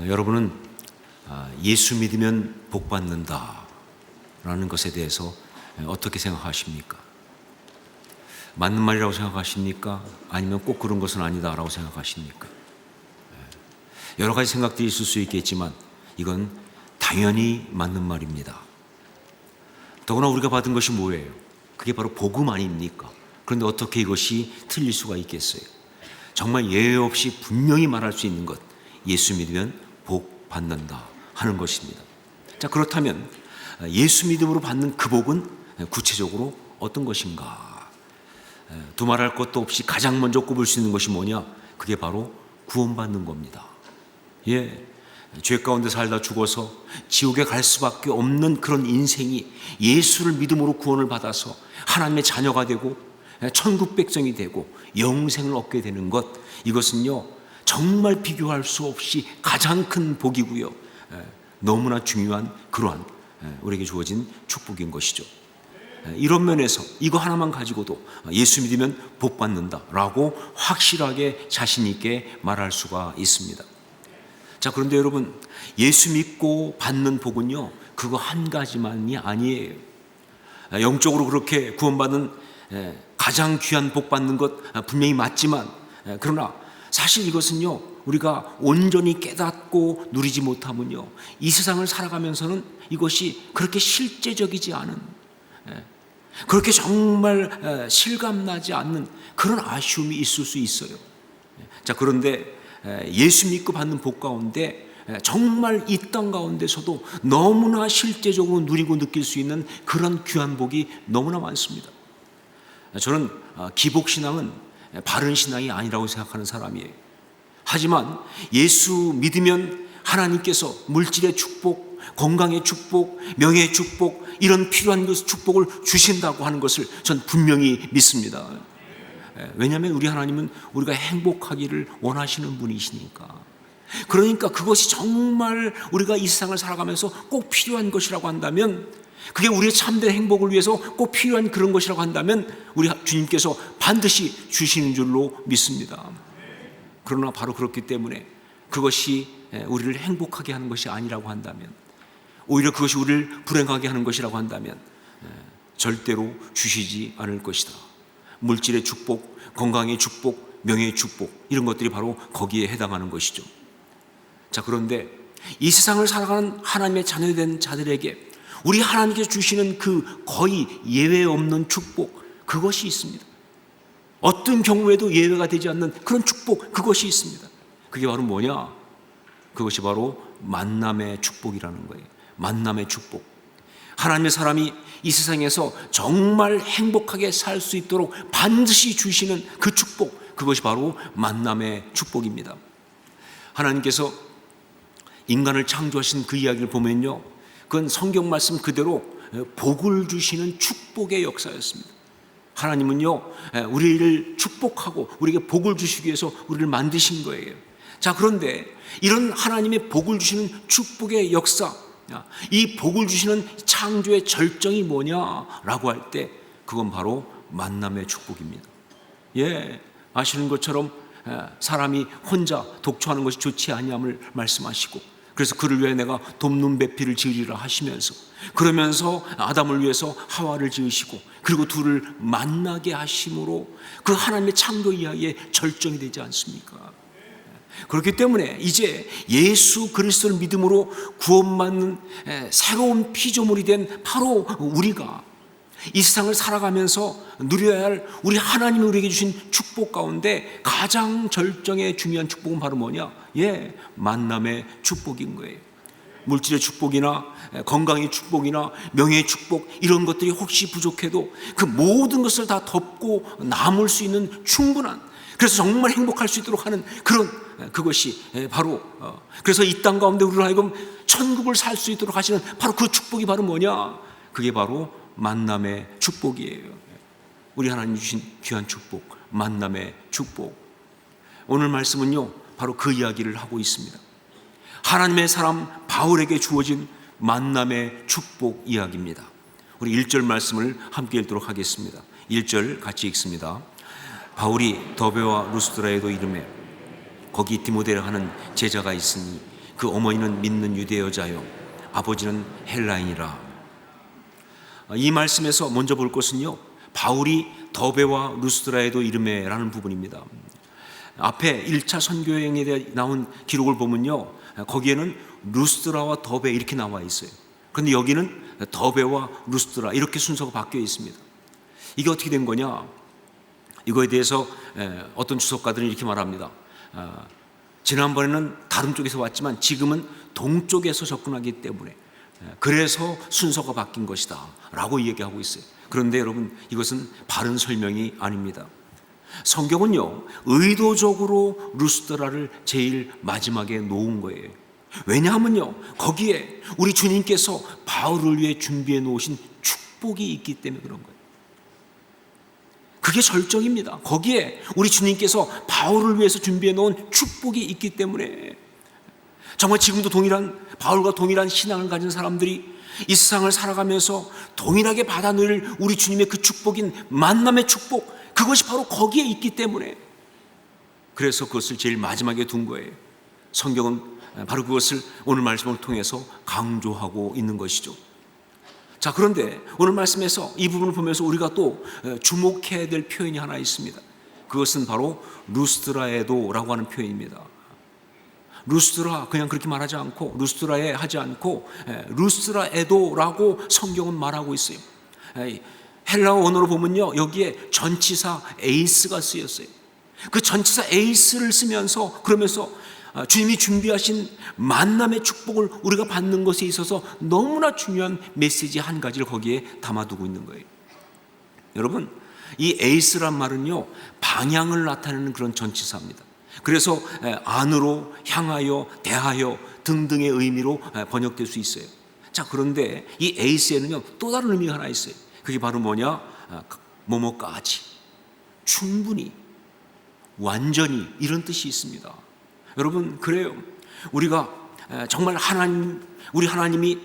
여러분은 예수 믿으면 복 받는다 라는 것에 대해서 어떻게 생각하십니까? 맞는 말이라고 생각하십니까? 아니면 꼭 그런 것은 아니다 라고 생각하십니까? 여러 가지 생각들이 있을 수 있겠지만 이건 당연히 맞는 말입니다. 더구나 우리가 받은 것이 뭐예요? 그게 바로 복음 아닙니까? 그런데 어떻게 이것이 틀릴 수가 있겠어요? 정말 예외 없이 분명히 말할 수 있는 것, 예수 믿으면 복 받는다 하는 것입니다. 자, 그렇다면 예수 믿음으로 받는 그 복은 구체적으로 어떤 것인가? 두말할 것도 없이 가장 먼저 꼽을 수 있는 것이 뭐냐? 그게 바로 구원받는 겁니다. 죄 가운데 살다 죽어서 지옥에 갈 수밖에 없는 그런 인생이 예수를 믿음으로 구원을 받아서 하나님의 자녀가 되고 천국 백성이 되고 영생을 얻게 되는 것, 이것은요 정말 비교할 수 없이 가장 큰 복이고요, 너무나 중요한 그러한 우리에게 주어진 축복인 것이죠. 이런 면에서 이거 하나만 가지고도 예수 믿으면 복 받는다라고 확실하게 자신 있게 말할 수가 있습니다. 자, 그런데 여러분, 예수 믿고 받는 복은요 그거 한 가지만이 아니에요. 영적으로 그렇게 구원받는 가장 귀한 복 받는 것 분명히 맞지만, 그러나 사실 이것은요 우리가 온전히 깨닫고 누리지 못하면요 이 세상을 살아가면서는 이것이 그렇게 실제적이지 않은, 그렇게 정말 실감나지 않는 그런 아쉬움이 있을 수 있어요. 자, 그런데 예수 믿고 받는 복 가운데 정말 이 땅 가운데서도 너무나 실제적으로 누리고 느낄 수 있는 그런 귀한 복이 너무나 많습니다. 저는 기복신앙은 바른 신앙이 아니라고 생각하는 사람이에요. 하지만 예수 믿으면 하나님께서 물질의 축복, 건강의 축복, 명예의 축복, 이런 필요한 축복을 주신다고 하는 것을 전 분명히 믿습니다. 왜냐하면 우리 하나님은 우리가 행복하기를 원하시는 분이시니까. 그러니까 그것이 정말 우리가 이 세상을 살아가면서 꼭 필요한 것이라고 한다면, 그게 우리의 참된 행복을 위해서 꼭 필요한 그런 것이라고 한다면 우리 주님께서 반드시 주시는 줄로 믿습니다. 그러나 바로 그렇기 때문에 그것이 우리를 행복하게 하는 것이 아니라고 한다면, 오히려 그것이 우리를 불행하게 하는 것이라고 한다면 절대로 주시지 않을 것이다. 물질의 축복, 건강의 축복, 명예의 축복, 이런 것들이 바로 거기에 해당하는 것이죠. 자, 그런데 이 세상을 살아가는 하나님의 자녀된 자들에게 우리 하나님께서 주시는 그 거의 예외 없는 축복, 그것이 있습니다. 어떤 경우에도 예외가 되지 않는 그런 축복, 그것이 있습니다. 그게 바로 뭐냐? 그것이 바로 만남의 축복이라는 거예요. 만남의 축복. 하나님의 사람이 이 세상에서 정말 행복하게 살 수 있도록 반드시 주시는 그 축복, 그것이 바로 만남의 축복입니다. 하나님께서 인간을 창조하신 그 이야기를 보면요, 그건 성경 말씀 그대로 복을 주시는 축복의 역사였습니다. 하나님은요 우리를 축복하고 우리에게 복을 주시기 위해서 우리를 만드신 거예요. 자, 그런데 이런 하나님의 복을 주시는 축복의 역사, 이 복을 주시는 창조의 절정이 뭐냐라고 할 때 그건 바로 만남의 축복입니다. 아시는 것처럼 사람이 혼자 독초하는 것이 좋지 아니함을 말씀하시고, 그래서 그를 위해 내가 돕는 배필을 지으리라 하시면서, 그러면서 아담을 위해서 하와를 지으시고, 그리고 둘을 만나게 하심으로 그 하나님의 창조 이야기의 절정이 되지 않습니까? 그렇기 때문에 이제 예수 그리스도를 믿음으로 구원받는 새로운 피조물이 된 바로 우리가 이 세상을 살아가면서 누려야 할 우리 하나님이 우리에게 주신 축복 가운데 가장 절정의 중요한 축복은 바로 뭐냐? 만남의 축복인 거예요. 물질의 축복이나 건강의 축복이나 명예의 축복, 이런 것들이 혹시 부족해도 그 모든 것을 다 덮고 남을 수 있는 충분한, 그래서 정말 행복할 수 있도록 하는 그것이 바로, 그래서 이 땅 가운데 우리를 하여금 천국을 살 수 있도록 하시는 바로 그 축복이 바로 뭐냐? 그게 바로 만남의 축복이에요. 우리 하나님 주신 귀한 축복, 만남의 축복. 오늘 말씀은요 바로 그 이야기를 하고 있습니다. 하나님의 사람 바울에게 주어진 만남의 축복 이야기입니다. 우리 1절 말씀을 함께 읽도록 하겠습니다. 1절 같이 읽습니다. 바울이 더베와 루스드라에도 이르매 거기 디모데라 하는 제자가 있으니 그 어머니는 믿는 유대 여자요 아버지는 헬라인이라. 이 말씀에서 먼저 볼 것은요, 바울이 더베와 루스드라에도 이르매라는 부분입니다. 앞에 1차 선교여행에 대해 나온 기록을 보면요, 거기에는 루스드라와 더베 이렇게 나와 있어요. 그런데 여기는 더베와 루스드라 이렇게 순서가 바뀌어 있습니다. 이게 어떻게 된 거냐? 이거에 대해서 어떤 주석가들은 이렇게 말합니다. 지난번에는 다른 쪽에서 왔지만 지금은 동쪽에서 접근하기 때문에 그래서 순서가 바뀐 것이다 라고 얘기하고 있어요. 그런데 여러분, 이것은 바른 설명이 아닙니다. 성경은요, 의도적으로 루스드라를 제일 마지막에 놓은 거예요. 왜냐하면요, 거기에 우리 주님께서 바울을 위해 준비해 놓으신 축복이 있기 때문에 그런 거예요. 그게 절정입니다. 거기에 우리 주님께서 바울을 위해서 준비해 놓은 축복이 있기 때문에 정말 지금도 바울과 동일한 신앙을 가진 사람들이 이 세상을 살아가면서 동일하게 받아 누릴 우리 주님의 그 축복인 만남의 축복, 그것이 바로 거기에 있기 때문에, 그래서 그것을 제일 마지막에 둔 거예요. 성경은 바로 그것을 오늘 말씀을 통해서 강조하고 있는 것이죠. 자, 그런데 오늘 말씀에서 이 부분을 보면서 우리가 또 주목해야 될 표현이 하나 있습니다. 그것은 바로 루스드라에도라고 하는 표현입니다. 루스드라 그냥 그렇게 말하지 않고, 루스드라에 하지 않고 루스드라에도라고 성경은 말하고 있어요. 헬라어 원어로 보면요, 여기에 전치사 에이스가 쓰였어요. 그 전치사 에이스를 쓰면서, 그러면서 주님이 준비하신 만남의 축복을 우리가 받는 것에 있어서 너무나 중요한 메시지 한 가지를 거기에 담아두고 있는 거예요. 여러분, 이 에이스란 말은요, 방향을 나타내는 그런 전치사입니다. 그래서 안으로, 향하여, 대하여 등등의 의미로 번역될 수 있어요. 자, 그런데 이 에이스에는요, 또 다른 의미가 하나 있어요. 그게 바로 뭐냐? 뭐뭐까지, 충분히, 완전히, 이런 뜻이 있습니다. 여러분, 그래요. 우리가 정말 우리 하나님이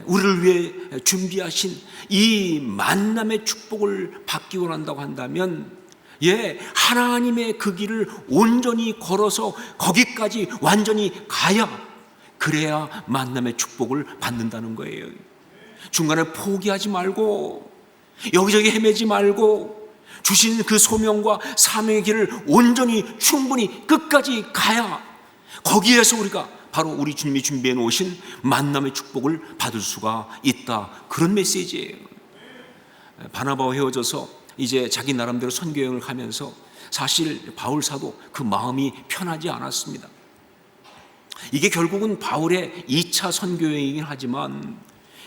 우리를 위해 준비하신 이 만남의 축복을 받기 원한다고 한다면, 하나님의 그 길을 온전히 걸어서 거기까지 완전히 가야, 그래야 만남의 축복을 받는다는 거예요. 중간에 포기하지 말고, 여기저기 헤매지 말고, 주신 그 소명과 사명의 길을 온전히 충분히 끝까지 가야 거기에서 우리가 바로 우리 주님이 준비해 놓으신 만남의 축복을 받을 수가 있다, 그런 메시지예요. 바나바와 헤어져서 이제 자기 나름대로 선교여행을 가면서 사실 바울 사도 그 마음이 편하지 않았습니다. 이게 결국은 바울의 2차 선교여행이긴 하지만,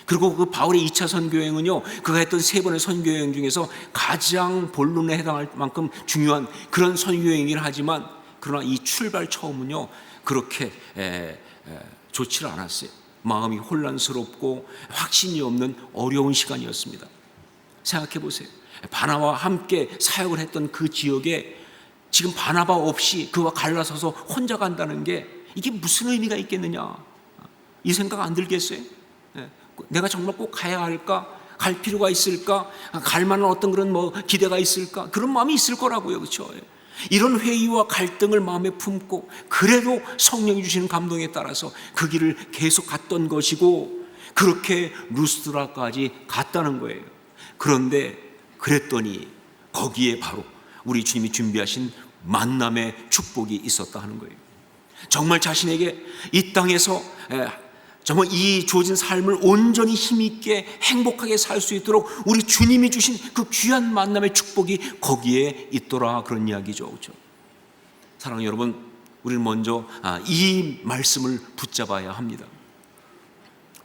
그리고 그 바울의 2차 선교여행은요, 그가 했던 3번의 선교여행 중에서 가장 본론에 해당할 만큼 중요한 그런 선교여행이긴 하지만, 그러나 이 출발 처음은요 그렇게 좋지를 않았어요. 마음이 혼란스럽고 확신이 없는 어려운 시간이었습니다. 생각해 보세요. 바나바와 함께 사역을 했던 그 지역에 지금 바나바 없이 그와 갈라서서 혼자 간다는 게 이게 무슨 의미가 있겠느냐, 이 생각 안 들겠어요? 내가 정말 꼭 가야 할까? 갈 필요가 있을까? 갈 만한 어떤 그런 기대가 있을까? 그런 마음이 있을 거라고요, 그렇죠? 이런 회의와 갈등을 마음에 품고 그래도 성령이 주시는 감동에 따라서 그 길을 계속 갔던 것이고, 그렇게 루스드라까지 갔다는 거예요. 그런데 그랬더니 거기에 바로 우리 주님이 준비하신 만남의 축복이 있었다 하는 거예요. 정말 자신에게 이 땅에서 정말 이 주어진 삶을 온전히 힘있게 행복하게 살 수 있도록 우리 주님이 주신 그 귀한 만남의 축복이 거기에 있더라, 그런 이야기죠, 그렇죠? 사랑하는 여러분, 우리는 먼저 이 말씀을 붙잡아야 합니다.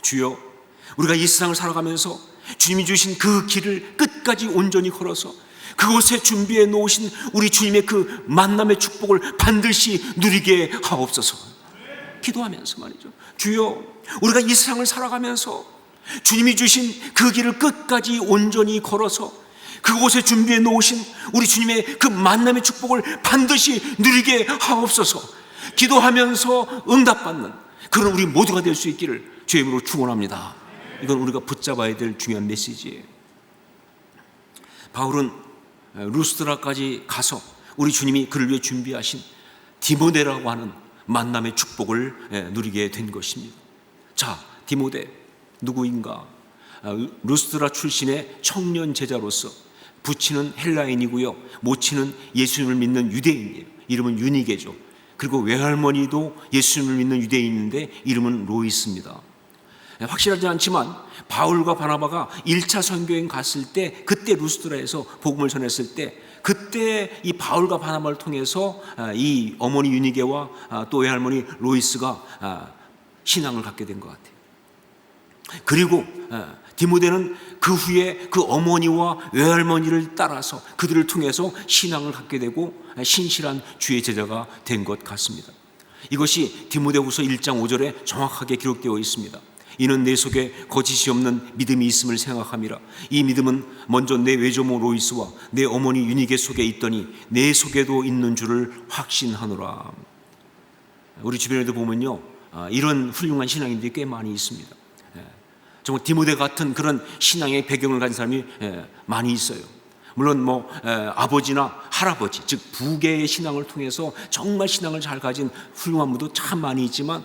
주여, 우리가 이 세상을 살아가면서 주님이 주신 그 길을 끝까지 온전히 걸어서 그곳에 준비해 놓으신 우리 주님의 그 만남의 축복을 반드시 누리게 하옵소서. 기도하면서 말이죠. 주여, 우리가 이 세상을 살아가면서 주님이 주신 그 길을 끝까지 온전히 걸어서 그곳에 준비해 놓으신 우리 주님의 그 만남의 축복을 반드시 누리게 하옵소서. 기도하면서 응답받는 그런 우리 모두가 될 수 있기를 주의 이름으로 축원합니다. 이건 우리가 붙잡아야 될 중요한 메시지예요. 바울은 루스드라까지 가서 우리 주님이 그를 위해 준비하신 디모데라고 하는 만남의 축복을 누리게 된 것입니다. 자, 디모데 누구인가? 루스드라 출신의 청년 제자로서 부친은 헬라인이고요, 모친은 예수님을 믿는 유대인이에요. 이름은 유니게죠. 그리고 외할머니도 예수님을 믿는 유대인인데 이름은 로이스입니다. 확실하지 않지만 바울과 바나바가 1차 선교행 갔을 때, 그때 루스드라에서 복음을 전했을 때, 그때 이 바울과 바나바를 통해서 이 어머니 유니게와 또 외할머니 로이스가 신앙을 갖게 된 것 같아요. 그리고 디모데는 그 후에 그 어머니와 외할머니를 따라서 그들을 통해서 신앙을 갖게 되고 신실한 주의 제자가 된 것 같습니다. 이것이 디모데후서 1장 5절에 정확하게 기록되어 있습니다. 이는 내 속에 거짓이 없는 믿음이 있음을 생각함이라. 이 믿음은 먼저 내 외조모 로이스와 내 어머니 유니게 속에 있더니 내 속에도 있는 줄을 확신하노라. 우리 주변에도 보면요, 이런 훌륭한 신앙인들이 꽤 많이 있습니다. 정말 디모데 같은 그런 신앙의 배경을 가진 사람이 많이 있어요. 물론 아버지나 할아버지, 즉 부계의 신앙을 통해서 정말 신앙을 잘 가진 훌륭한 분도 참 많이 있지만,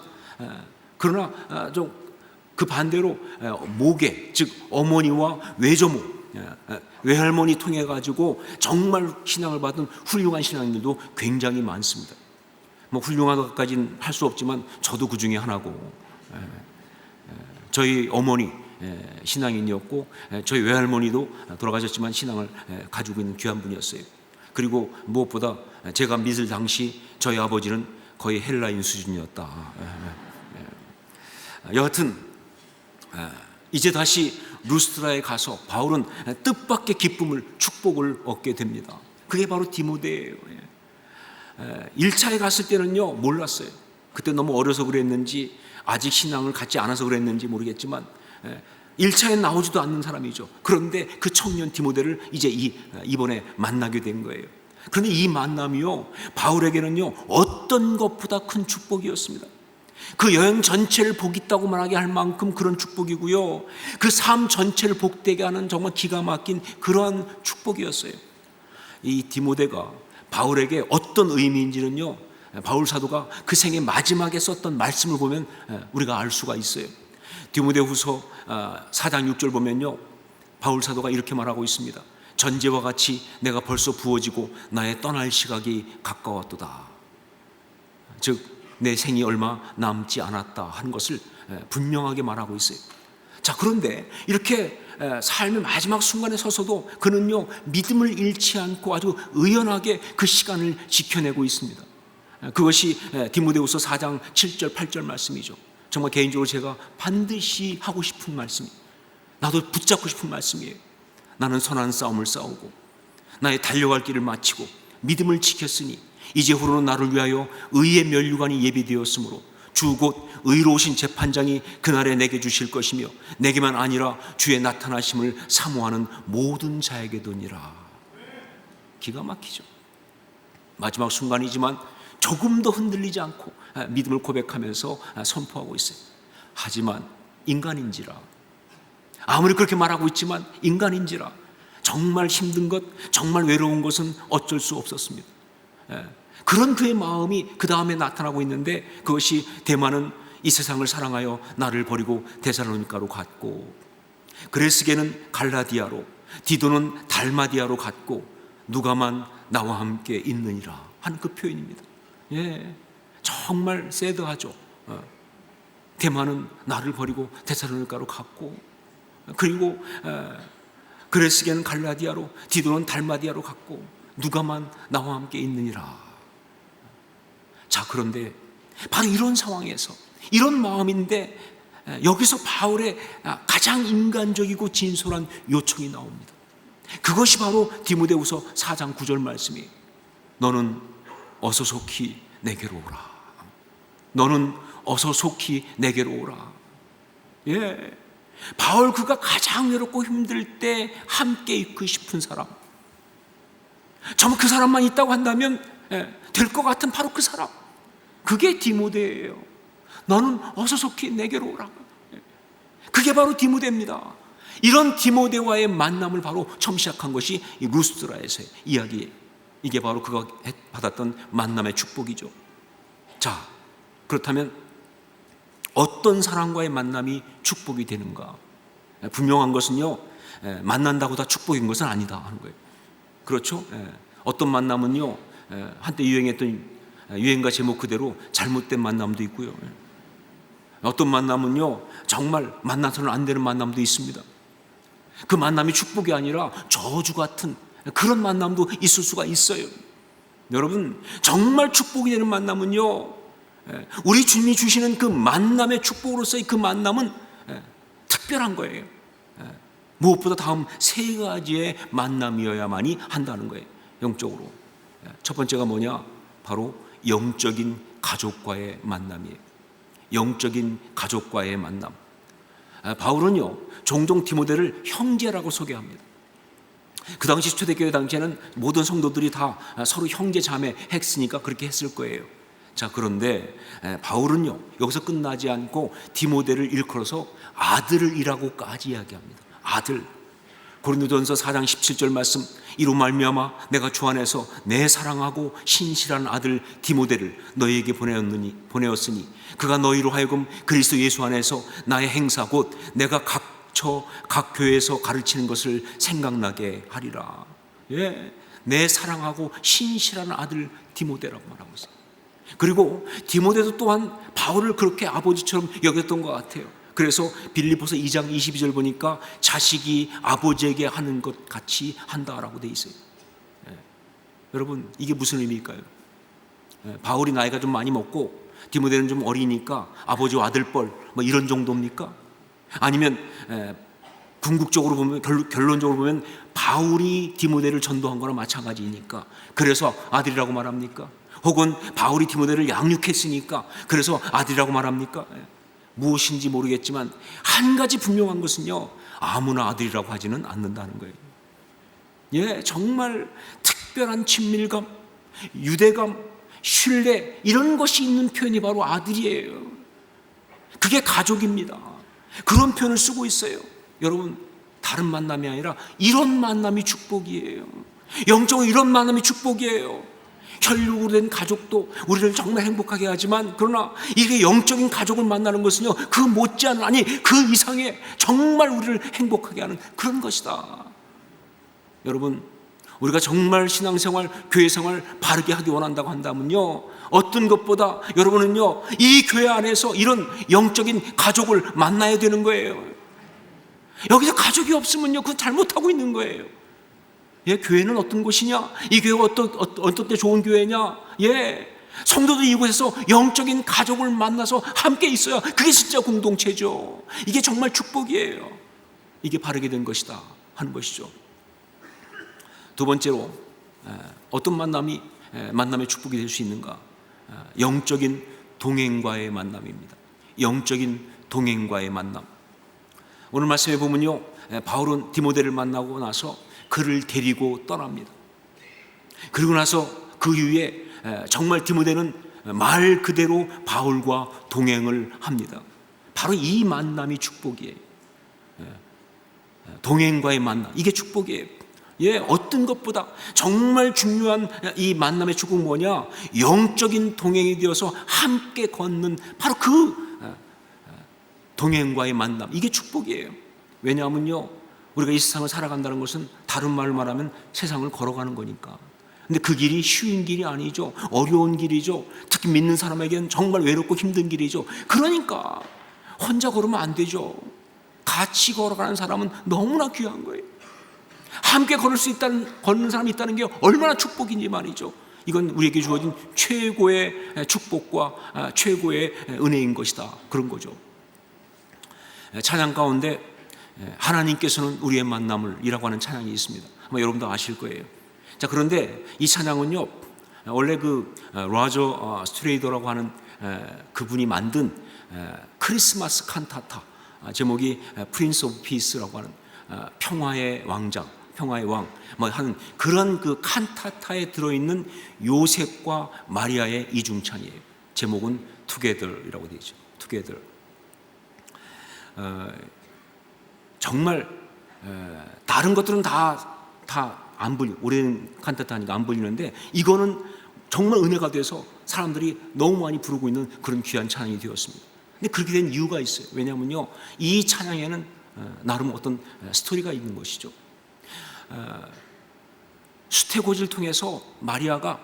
그러나 좀 그 반대로 모계, 즉 어머니와 외조모, 외할머니 통해 가지고 정말 신앙을 받은 훌륭한 신앙인들도 굉장히 많습니다. 훌륭한 것까지는 할 수 없지만 저도 그 중에 하나고, 저희 어머니 신앙인이었고 저희 외할머니도 돌아가셨지만 신앙을 가지고 있는 귀한 분이었어요. 그리고 무엇보다 제가 믿을 당시 저희 아버지는 거의 헬라인 수준이었다. 여하튼 이제 다시 루스드라에 가서 바울은 뜻밖의 기쁨을, 축복을 얻게 됩니다. 그게 바로 디모데예요. 1차에 갔을 때는요, 몰랐어요. 그때 너무 어려서 그랬는지 아직 신앙을 갖지 않아서 그랬는지 모르겠지만 1차에 나오지도 않는 사람이죠. 그런데 그 청년 디모데를 이제 이번에 만나게 된 거예요. 그런데 이 만남이요, 바울에게는요 어떤 것보다 큰 축복이었습니다. 그 여행 전체를 복 있다고 말하게 할 만큼 그런 축복이고요, 그 삶 전체를 복되게 하는 정말 기가 막힌 그러한 축복이었어요. 이 디모데가 바울에게 어떤 의미인지는요, 바울 사도가 그 생의 마지막에 썼던 말씀을 보면 우리가 알 수가 있어요. 디모데후서 4장 6절 보면요, 바울 사도가 이렇게 말하고 있습니다. 전제와 같이 내가 벌써 부어지고 나의 떠날 시각이 가까웠도다. 즉 내 생이 얼마 남지 않았다 하는 것을 분명하게 말하고 있어요. 자, 그런데 이렇게 삶의 마지막 순간에 서서도 그는요 믿음을 잃지 않고 아주 의연하게 그 시간을 지켜내고 있습니다. 그것이 디모데후서 4장 7절 8절 말씀이죠. 정말 개인적으로 제가 반드시 하고 싶은 말씀이에요. 나도 붙잡고 싶은 말씀이에요. 나는 선한 싸움을 싸우고 나의 달려갈 길을 마치고 믿음을 지켰으니 이제후로는 나를 위하여 의의 면류관이 예비되었으므로 주 곧 의로우신 재판장이 그날에 내게 주실 것이며 내게만 아니라 주의 나타나심을 사모하는 모든 자에게도니라. 기가 막히죠. 마지막 순간이지만 조금 더 흔들리지 않고 믿음을 고백하면서 선포하고 있어요. 하지만 인간인지라, 아무리 그렇게 말하고 있지만 인간인지라 정말 힘든 것, 정말 외로운 것은 어쩔 수 없었습니다. 그런 그의 마음이 그 다음에 나타나고 있는데, 그것이 대만은 이 세상을 사랑하여 나를 버리고 데살로니가로 갔고, 그레스게는 갈라디아로, 디도는 달마디아로 갔고 누가만 나와 함께 있느니라 하는 그 표현입니다. 정말 새드하죠. 대만은 나를 버리고 데살로니가로 갔고, 그리고 그레스게는 갈라디아로, 디도는 달마디아로 갔고 누가만 나와 함께 있느니라. 자, 그런데 바로 이런 상황에서 이런 마음인데 여기서 바울의 가장 인간적이고 진솔한 요청이 나옵니다. 그것이 바로 디모데후서 4장 9절 말씀이에요. 너는 어서 속히 내게로 오라. 너는 어서 속히 내게로 오라. 바울 그가 가장 외롭고 힘들 때 함께 있고 싶은 사람, 정말 그 사람만 있다고 한다면 될 것 같은 바로 그 사람, 그게 디모데예요. 너는 어서 속히 내게로 오라. 그게 바로 디모데입니다. 이런 디모데와의 만남을 바로 처음 시작한 것이 이 루스드라에서의 이야기예요. 이게 바로 그가 받았던 만남의 축복이죠. 자, 그렇다면 어떤 사람과의 만남이 축복이 되는가? 분명한 것은요, 만난다고 다 축복인 것은 아니다 하는 거예요. 그렇죠? 어떤 만남은요, 한때 유행했던 유행가 제목 그대로 잘못된 만남도 있고요. 어떤 만남은요, 정말 만나서는 안 되는 만남도 있습니다. 그 만남이 축복이 아니라 저주 같은 그런 만남도 있을 수가 있어요. 여러분, 정말 축복이 되는 만남은요, 우리 주님이 주시는 그 만남의 축복으로서의 그 만남은 특별한 거예요. 무엇보다 다음 세 가지의 만남이어야만이 한다는 거예요. 영적으로. 첫 번째가 뭐냐? 바로 영적인 가족과의 만남이에요. 영적인 가족과의 만남. 바울은요, 종종 디모데를 형제라고 소개합니다. 그 당시 초대교회 당시에는 모든 성도들이 다 서로 형제 자매 했으니까 그렇게 했을 거예요. 자, 그런데 바울은요, 여기서 끝나지 않고 디모데를 일컬어서 아들이라고까지 이야기합니다. 아들. 고린도전서 4장 17절 말씀, 이로 말미암아 내가 주 안에서 내 사랑하고 신실한 아들 디모데를 너희에게 보내었으니 그가 너희로 하여금 그리스도 예수 안에서 나의 행사 곧 내가 각 교회에서 가르치는 것을 생각나게 하리라. 예, 내 사랑하고 신실한 아들 디모데라고 말하고 있어요. 그리고 디모데도 또한 바울을 그렇게 아버지처럼 여겼던 것 같아요. 그래서 빌립보서 2장 22절 보니까 자식이 아버지에게 하는 것 같이 한다라고 돼 있어요. 여러분, 이게 무슨 의미일까요? 바울이 나이가 좀 많이 먹고 디모데는 좀 어리니까 아버지와 아들뻘 뭐 이런 정도입니까? 아니면 궁극적으로 보면, 결론적으로 보면 바울이 디모데를 전도한 거나 마찬가지이니까 그래서 아들이라고 말합니까? 혹은 바울이 디모데를 양육했으니까 그래서 아들이라고 말합니까? 무엇인지 모르겠지만 한 가지 분명한 것은요, 아무나 아들이라고 하지는 않는다는 거예요. 예, 정말 특별한 친밀감, 유대감, 신뢰, 이런 것이 있는 표현이 바로 아들이에요. 그게 가족입니다. 그런 표현을 쓰고 있어요. 여러분, 다른 만남이 아니라 이런 만남이 축복이에요. 영적으로 이런 만남이 축복이에요. 혈육으로 된 가족도 우리를 정말 행복하게 하지만, 그러나 이게 영적인 가족을 만나는 것은요, 그 못지않은, 아니 그 이상의 정말 우리를 행복하게 하는 그런 것이다. 여러분, 우리가 정말 신앙생활, 교회생활 바르게 하기 원한다고 한다면요, 어떤 것보다 여러분은요, 이 교회 안에서 이런 영적인 가족을 만나야 되는 거예요. 여기서 가족이 없으면요, 그건 잘못하고 있는 거예요. 예, 교회는 어떤 곳이냐? 이 교회가 어떤 때 좋은 교회냐? 예, 성도들 이곳에서 영적인 가족을 만나서 함께 있어야 그게 진짜 공동체죠. 이게 정말 축복이에요. 이게 바르게 된 것이다 하는 것이죠. 두 번째로, 어떤 만남이 만남의 축복이 될 수 있는가? 영적인 동행과의 만남입니다. 영적인 동행과의 만남. 오늘 말씀에 보면요, 바울은 디모데를 만나고 나서 그를 데리고 떠납니다. 그리고 나서 그 이후에 정말 디모데는 말 그대로 바울과 동행을 합니다. 바로 이 만남이 축복이에요. 동행과의 만남, 이게 축복이에요. 예, 어떤 것보다 정말 중요한 이 만남의 축복은 뭐냐? 영적인 동행이 되어서 함께 걷는 바로 그 동행과의 만남, 이게 축복이에요. 왜냐하면요, 우리가 이 세상을 살아간다는 것은 다른 말로 말하면 세상을 걸어가는 거니까. 근데 그 길이 쉬운 길이 아니죠. 어려운 길이죠. 특히 믿는 사람에게는 정말 외롭고 힘든 길이죠. 그러니까 혼자 걸으면 안 되죠. 같이 걸어가는 사람은 너무나 귀한 거예요. 함께 걷는 사람이 있다는 게 얼마나 축복인지 말이죠. 이건 우리에게 주어진 최고의 축복과 최고의 은혜인 것이다, 그런 거죠. 찬양 가운데 하나님께서는 우리의 만남을 이라고 하는 찬양이 있습니다. 아마 여러분도 아실 거예요. 자, 그런데 이 찬양은요, 원래 그 로저 스트레이더라고 하는 그분이 만든 크리스마스 칸타타, 제목이 프린스 오브 피스라고 하는 평화의 왕장, 평화의 왕, 뭐 하는 그런 그 칸타타에 들어있는 요셉과 마리아의 이중찬이에요. 제목은 투게더이라고 되어 있죠. 투게더. 정말 다른 것들은 다 안 불리, 오래된 칸타타니까 안 불리는데 이거는 정말 은혜가 돼서 사람들이 너무 많이 부르고 있는 그런 귀한 찬양이 되었습니다. 근데 그렇게 된 이유가 있어요. 왜냐하면요, 이 찬양에는 나름 어떤 스토리가 있는 것이죠. 수태고지를 통해서 마리아가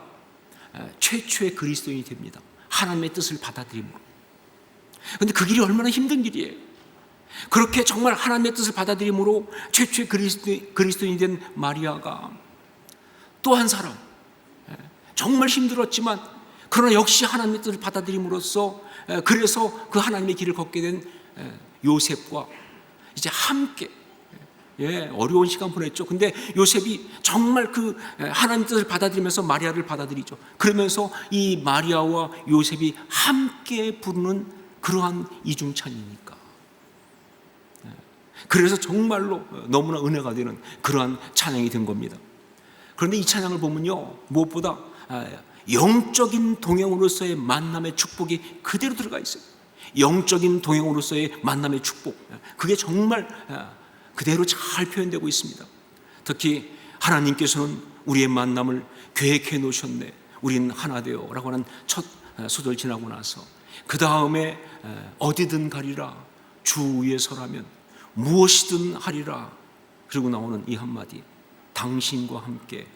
최초의 그리스도인이 됩니다. 하나님의 뜻을 받아들임으로. 그런데 그 길이 얼마나 힘든 길이에요. 그렇게 정말 하나님의 뜻을 받아들임으로 최초의 그리스도인이 된 마리아가 또 한 사람, 정말 힘들었지만 그러나 역시 하나님의 뜻을 받아들임으로써 그래서 그 하나님의 길을 걷게 된 요셉과 이제 함께 어려운 시간 보냈죠. 근데 요셉이 정말 그 하나님 뜻을 받아들이면서 마리아를 받아들이죠. 그러면서 이 마리아와 요셉이 함께 부르는 그러한 이중찬이니까. 그래서 정말로 너무나 은혜가 되는 그러한 찬양이 된 겁니다. 그런데 이 찬양을 보면요, 무엇보다 영적인 동행으로서의 만남의 축복이 그대로 들어가 있어요. 영적인 동행으로서의 만남의 축복, 그게 정말 그대로 잘 표현되고 있습니다. 특히 하나님께서는 우리의 만남을 계획해 놓으셨네, 우린 하나 되어 라고 하는 첫 소절 지나고 나서 그 다음에 어디든 가리라, 주 위에 서라면 무엇이든 하리라, 그리고 나오는 이 한마디, 당신과 함께.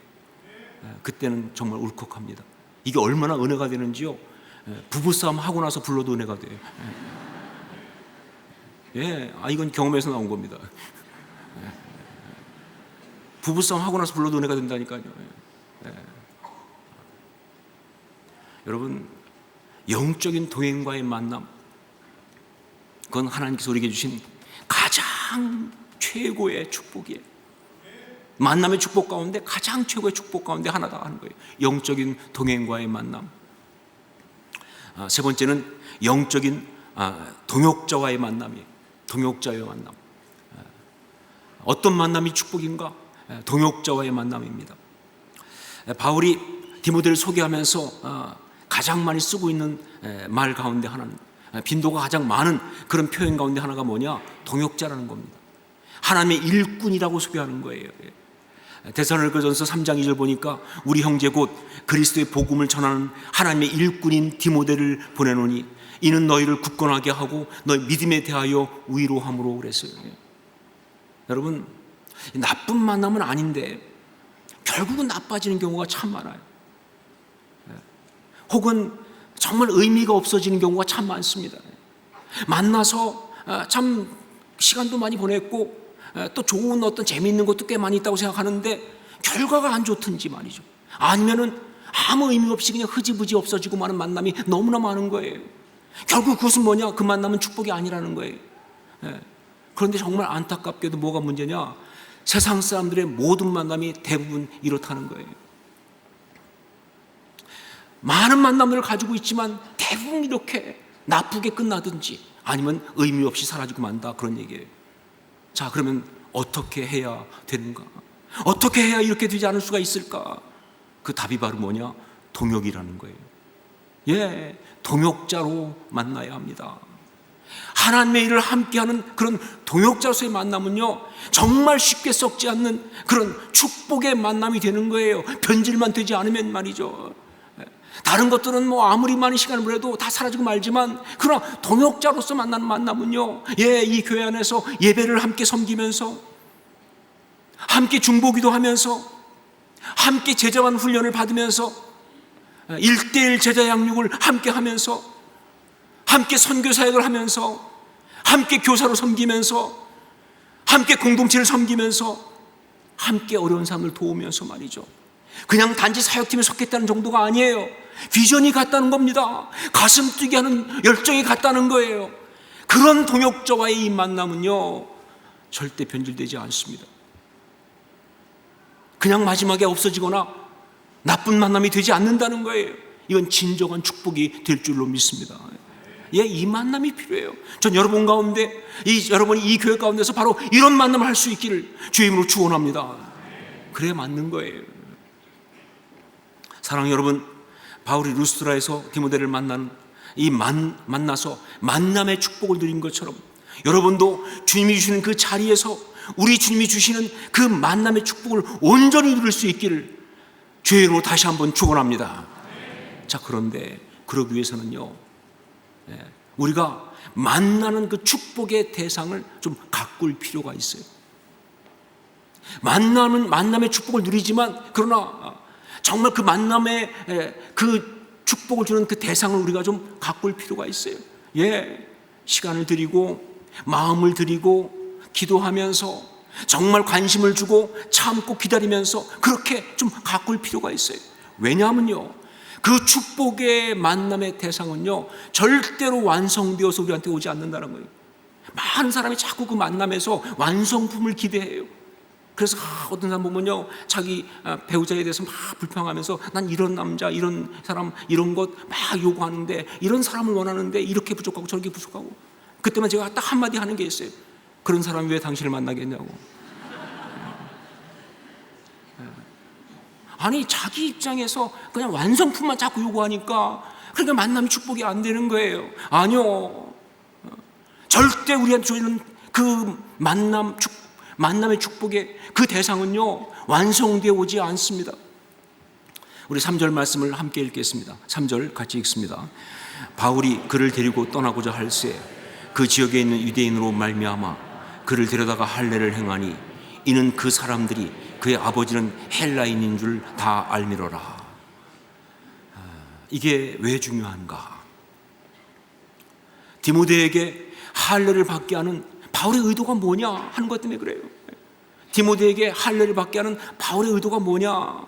그때는 정말 울컥합니다. 이게 얼마나 은혜가 되는지요, 부부싸움 하고 나서 불러도 은혜가 돼요. 이건 경험에서 나온 겁니다. 부부싸움 하고 나서 불러도 은혜가 된다니까요. 여러분, 영적인 동행과의 만남, 그건 하나님께서 우리에게 주신 가장 최고의 축복이에요. 만남의 축복 가운데 가장 최고의 축복 가운데 하나다 하는 거예요. 영적인 동행과의 만남. 세 번째는 영적인 동역자와의 만남이에요. 동역자와의 만남. 어떤 만남이 축복인가? 동역자와의 만남입니다. 바울이 디모데를 소개하면서 가장 많이 쓰고 있는 말 가운데 하나는, 빈도가 가장 많은 그런 표현 가운데 하나가 뭐냐? 동역자라는 겁니다. 하나님의 일꾼이라고 소개하는 거예요. 데살로니가전서 3장 2절 보니까 우리 형제 곧 그리스도의 복음을 전하는 하나님의 일꾼인 디모데를 보내노니 이는 너희를 굳건하게 하고 너희 믿음에 대하여 위로함으로 그랬어요. 여러분, 나쁜 만남은 아닌데 결국은 나빠지는 경우가 참 많아요. 혹은 정말 의미가 없어지는 경우가 참 많습니다. 만나서 참 시간도 많이 보냈고 또 좋은 어떤 재미있는 것도 꽤 많이 있다고 생각하는데 결과가 안 좋든지 말이죠. 아니면은 아무 의미 없이 그냥 흐지부지 없어지고 마는 만남이 너무나 많은 거예요. 결국 그것은 뭐냐? 그 만남은 축복이 아니라는 거예요. 그런데 정말 안타깝게도 뭐가 문제냐? 세상 사람들의 모든 만남이 대부분 이렇다는 거예요. 많은 만남들을 가지고 있지만 대부분 이렇게 나쁘게 끝나든지 아니면 의미 없이 사라지고 만다, 그런 얘기예요. 자, 그러면 어떻게 해야 되는가? 어떻게 해야 이렇게 되지 않을 수가 있을까? 그 답이 바로 뭐냐? 동역이라는 거예요. 동역자로 만나야 합니다. 하나님의 일을 함께하는 그런 동역자로서의 만남은요, 정말 쉽게 썩지 않는 그런 축복의 만남이 되는 거예요. 변질만 되지 않으면 말이죠. 다른 것들은 뭐 아무리 많은 시간을 보내도 다 사라지고 말지만, 그러나 동역자로서 만나는 만남은요, 이 교회 안에서 예배를 함께 섬기면서, 함께 중보기도 하면서, 함께 제자반 훈련을 받으면서, 1:1 제자 양육을 함께 하면서, 함께 선교 사역을 하면서, 함께 교사로 섬기면서, 함께 공동체를 섬기면서, 함께 어려운 사람을 도우면서 말이죠. 그냥 단지 사역팀에 속했다는 정도가 아니에요. 비전이 같다는 겁니다. 가슴 뛰게 하는 열정이 같다는 거예요. 그런 동역자와의 이 만남은요, 절대 변질되지 않습니다. 그냥 마지막에 없어지거나 나쁜 만남이 되지 않는다는 거예요. 이건 진정한 축복이 될 줄로 믿습니다. 이 만남이 필요해요. 전 여러분 가운데, 여러분이 이 교회 가운데서 바로 이런 만남을 할 수 있기를 주의 이름으로 축원합니다. 그래야 맞는 거예요. 사랑하는 여러분, 바울이 루스드라에서 디모데를 만나서 만남의 축복을 누린 것처럼, 여러분도 주님이 주시는 그 자리에서 우리 주님이 주시는 그 만남의 축복을 온전히 누릴 수 있기를 주의 이름으로 다시 한번 축원합니다. 자, 그런데 그러기 위해서는요, 우리가 만나는 그 축복의 대상을 좀 가꿀 필요가 있어요. 만남의 축복을 누리지만, 그러나 정말 그 만남의 그 축복을 주는 그 대상을 우리가 좀 가꿀 필요가 있어요. 시간을 드리고 마음을 드리고 기도하면서 정말 관심을 주고 참고 기다리면서 그렇게 좀 가꿀 필요가 있어요. 왜냐하면요, 그 축복의 만남의 대상은요, 절대로 완성되어서 우리한테 오지 않는다는 거예요. 많은 사람이 자꾸 그 만남에서 완성품을 기대해요. 그래서 어떤 사람 보면요, 자기 배우자에 대해서 막 불평하면서 난 이런 남자, 이런 사람, 이런 것 막 요구하는데, 이런 사람을 원하는데 이렇게 부족하고 저렇게 부족하고. 그때만 제가 딱 한마디 하는 게 있어요. 그런 사람이 왜 당신을 만나겠냐고. 아니, 자기 입장에서 그냥 완성품만 자꾸 요구하니까 그러니까 만남이 축복이 안 되는 거예요. 아니요, 절대 우리한테 주는 그 만남의 축복의 그 대상은요, 완성되어 오지 않습니다. 우리 3절 말씀을 함께 읽겠습니다. 3절 같이 읽습니다. 바울이 그를 데리고 떠나고자 할새 그 지역에 있는 유대인으로 말미암아 그를 데려다가 할례를 행하니 이는 그 사람들이 그의 아버지는 헬라인인 줄 다 알미러라. 이게 왜 중요한가? 디모데에게 할례를 받게 하는 바울의 의도가 뭐냐 하는 것 때문에 그래요. 디모데에게 할례를 받게 하는 바울의 의도가 뭐냐?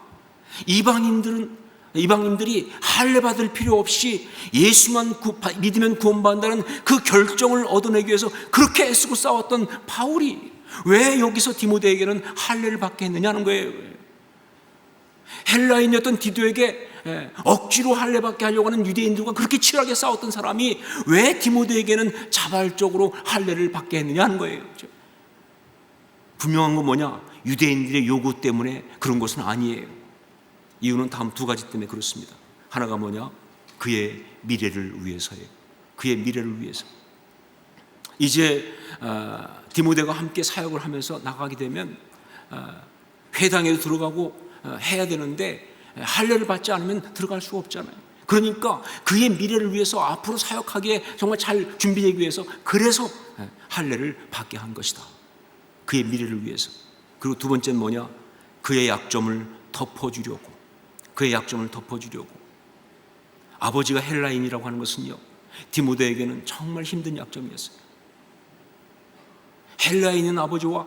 이방인들이 할례 받을 필요 없이 예수만 믿으면 구원받는다는 그 결정을 얻어내기 위해서 그렇게 애쓰고 싸웠던 바울이 왜 여기서 디모데에게는 할례를 받게 했느냐는 거예요. 헬라인이었던 디도에게 억지로 할례 받게 하려고 하는 유대인들과 그렇게 치열하게 싸웠던 사람이 왜 디모데에게는 자발적으로 할례를 받게 했느냐는 거예요. 분명한 건 뭐냐? 유대인들의 요구 때문에 그런 것은 아니에요. 이유는 다음 두 가지 때문에 그렇습니다. 하나가 뭐냐? 그의 미래를 위해서예요. 그의 미래를 위해서. 이제 디모데가 함께 사역을 하면서 나가게 되면 회당에도 들어가고 해야 되는데 할례를 받지 않으면 들어갈 수가 없잖아요. 그러니까 그의 미래를 위해서 앞으로 사역하기에 정말 잘 준비되기 위해서 그래서 할례를 받게 한 것이다. 그의 미래를 위해서. 그리고 두 번째는 뭐냐? 그의 약점을 덮어주려고. 그의 약점을 덮어주려고. 아버지가 헬라인이라고 하는 것은요, 디모데에게는 정말 힘든 약점이었어요. 헬라인인 아버지와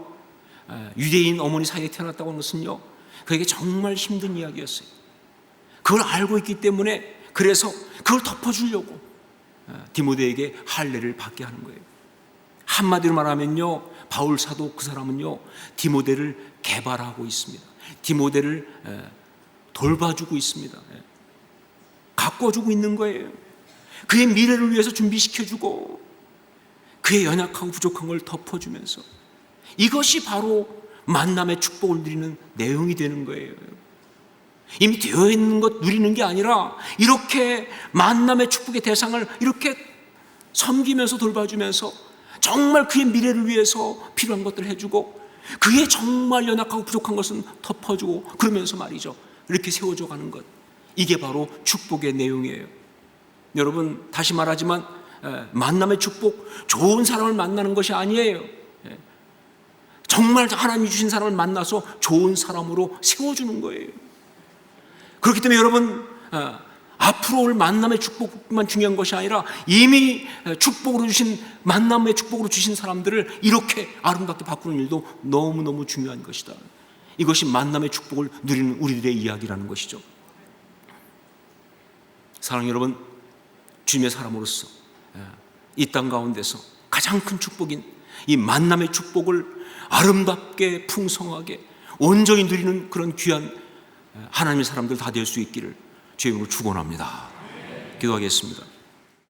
유대인 어머니 사이에 태어났다고 하는 것은요, 그에게 정말 힘든 이야기였어요. 그걸 알고 있기 때문에 그래서 그걸 덮어주려고 디모데에게 할례를 받게 하는 거예요. 한마디로 말하면요, 바울 사도 그 사람은요, 디모데를 개발하고 있습니다. 디모데를 돌봐주고 있습니다. 가꿔주고 있는 거예요. 그의 미래를 위해서 준비시켜주고 그의 연약하고 부족한 걸 덮어주면서 이것이 바로 만남의 축복을 누리는 내용이 되는 거예요. 이미 되어 있는 것 누리는 게 아니라 이렇게 만남의 축복의 대상을 이렇게 섬기면서 돌봐주면서 정말 그의 미래를 위해서 필요한 것들을 해주고 그의 정말 연약하고 부족한 것은 덮어주고 그러면서 말이죠, 이렇게 세워져 가는 것, 이게 바로 축복의 내용이에요. 여러분, 다시 말하지만 만남의 축복, 좋은 사람을 만나는 것이 아니에요. 정말 하나님이 주신 사람을 만나서 좋은 사람으로 세워주는 거예요. 그렇기 때문에 여러분, 앞으로 올 만남의 축복만 중요한 것이 아니라 이미 축복으로 주신, 만남의 축복으로 주신 사람들을 이렇게 아름답게 바꾸는 일도 너무너무 중요한 것이다. 이것이 만남의 축복을 누리는 우리들의 이야기라는 것이죠. 사랑하는 여러분, 주님의 사람으로서 이 땅 가운데서 가장 큰 축복인 이 만남의 축복을 아름답게 풍성하게 온전히 누리는 그런 귀한 하나님의 사람들 다 될 수 있기를 주의 이름으로 축원합니다. 기도하겠습니다.